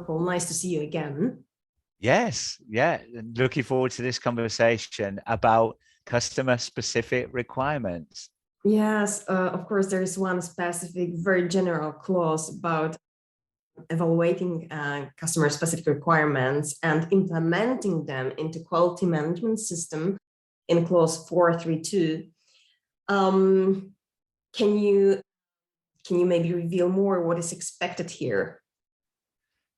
Paul. Nice to see you again. Yes, yeah. Looking forward to this conversation about customer-specific requirements. Yes, of course, there is one specific, very general clause about evaluating customer-specific requirements and implementing them into quality management system in clause 432. Can you maybe reveal more what is expected here?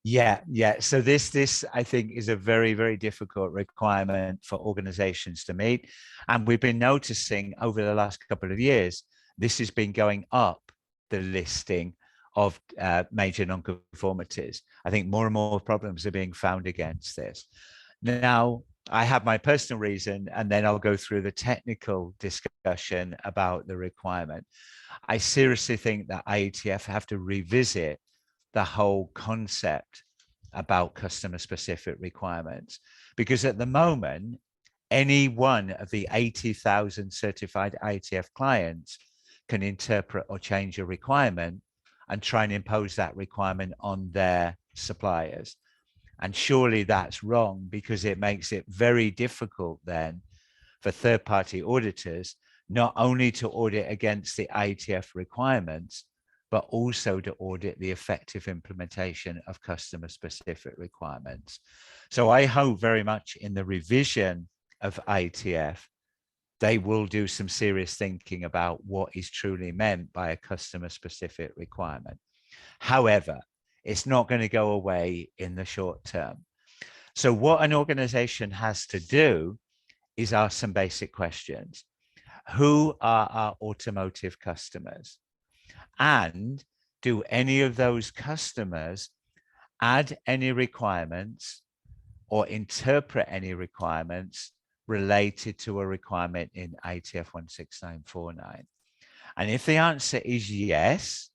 Yeah. So this I think is a very, very difficult requirement for organizations to meet. And we've been noticing over the last couple of years, this has been going up the listing of major nonconformities. I think more and more problems are being found against this. Now, I have my personal reason, and then I'll go through the technical discussion about the requirement. I seriously think that IATF have to revisit the whole concept about customer specific requirements, because at the moment, any one of the 80,000 certified IATF clients can interpret or change a requirement and try and impose that requirement on their suppliers. And surely that's wrong, because it makes it very difficult then for third-party auditors not only to audit against the IATF requirements, but also to audit the effective implementation of customer-specific requirements. So I hope very much in the revision of IATF, they will do some serious thinking about what is truly meant by a customer-specific requirement. However, it's not going to go away in the short term. So what an organization has to do is ask some basic questions. Who are our automotive customers? And do any of those customers add any requirements or interpret any requirements related to a requirement in IATF 16949? And if the answer is yes,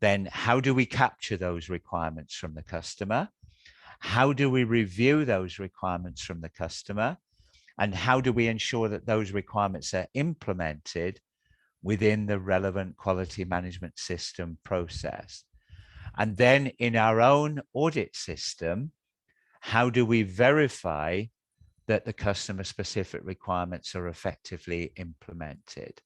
then how do we capture those requirements from the customer? How do we review those requirements from the customer? And how do we ensure that those requirements are implemented within the relevant quality management system process? And then in our own audit system, how do we verify that the customer specific requirements are effectively implemented?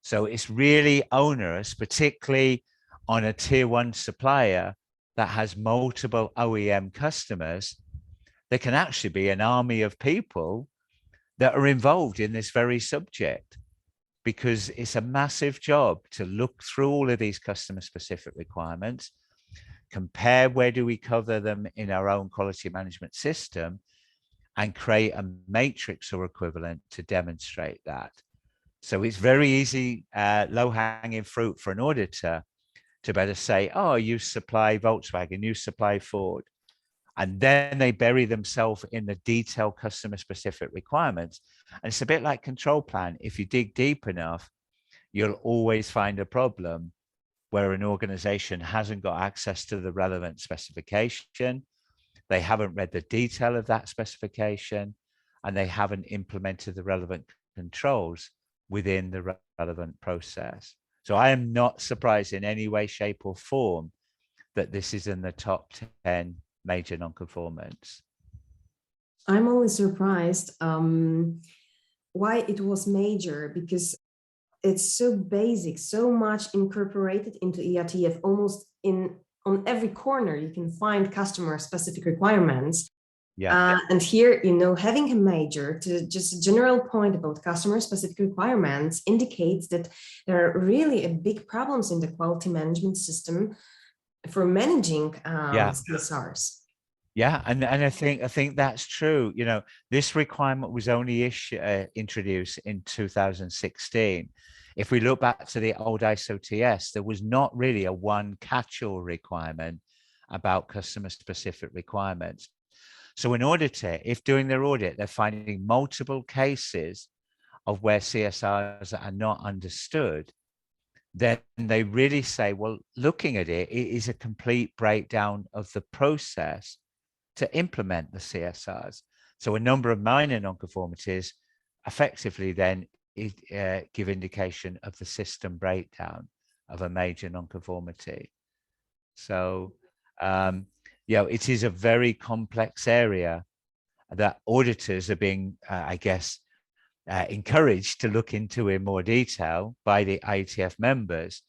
So it's really onerous, particularly on a tier one supplier that has multiple OEM customers. There can actually be an army of people that are involved in this very subject, because it's a massive job to look through all of these customer specific requirements, compare where do we cover them in our own quality management system, and create a matrix or equivalent to demonstrate that. So it's very easy, low-hanging fruit for an auditor to better say, oh, you supply Volkswagen, you supply Ford. And then they bury themselves in the detailed customer specific requirements. And it's a bit like control plan. If you dig deep enough, you'll always find a problem where an organization hasn't got access to the relevant specification, they haven't read the detail of that specification, and they haven't implemented the relevant controls within the relevant process. So I am not surprised in any way, shape, or form that this is in the top 10 major nonconformants. I'm only surprised why it was major, because it's so basic, so much incorporated into IATF. Almost on every corner you can find customer specific requirements. Yeah. And here, having a major, to just a general point about customer specific requirements, indicates that there are really big problems in the quality management system for managing CSRs. Yeah, and I think that's true. This requirement was only introduced in 2016. If we look back to the old ISO TS, there was not really a one catch-all requirement about customer-specific requirements. So an auditor, if doing their audit, they're finding multiple cases of where CSRs are not understood, then they really say, well, looking at it, it is a complete breakdown of the process to implement the CSRs. So a number of minor nonconformities effectively then give indication of the system breakdown of a major nonconformity. So it is a very complex area that auditors are being, I guess, encouraged to look into in more detail by the IATF members.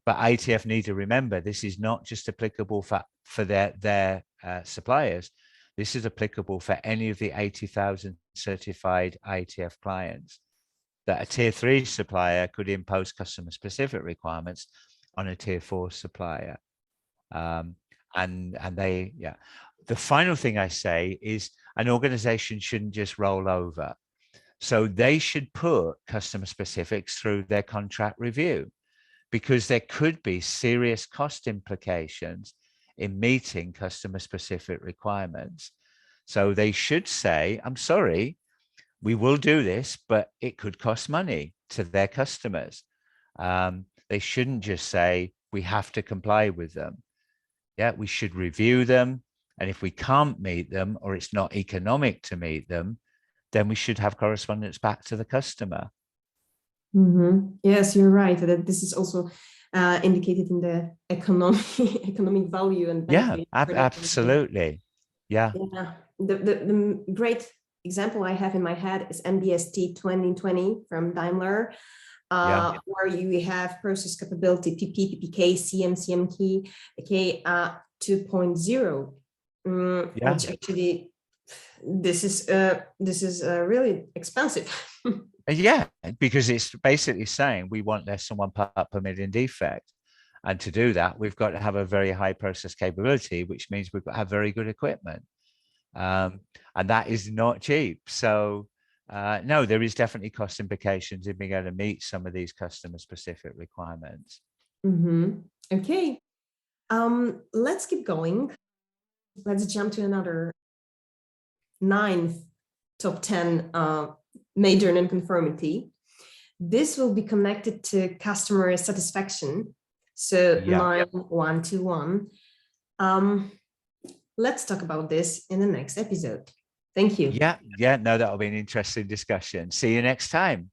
But IATF need to remember this is not just applicable for their suppliers. This is applicable for any of the 80,000 certified IATF clients. That a tier 3 supplier could impose customer specific requirements on a tier 4 supplier. And they, the final thing I say is an organization shouldn't just roll over. So they should put customer specifics through their contract review, because there could be serious cost implications in meeting customer specific requirements. So they should say, I'm sorry, we will do this, but it could cost money to their customers. They shouldn't just say, we have to comply with them. We should review them. And if we can't meet them, or it's not economic to meet them, then we should have correspondence back to the customer. Yes, you're right. That this is also indicated in the economic value and benefit. Absolutely. The great example I have in my head is NBST 2020 from Daimler, where you have process capability PP, PPK, CM, CMK, okay, 2.0, which actually this is really expensive. Because it's basically saying we want less than 1 part per million defect. And to do that, we've got to have a very high process capability, which means we've got to have very good equipment. And that is not cheap. So no, there is definitely cost implications in being able to meet some of these customer specific requirements. Okay, let's keep going. Let's jump to another 9th top 10 major nonconformity. This will be connected to customer satisfaction. So 9.121. Let's talk about this in the next episode. Thank you. No, that'll be an interesting discussion. See you next time.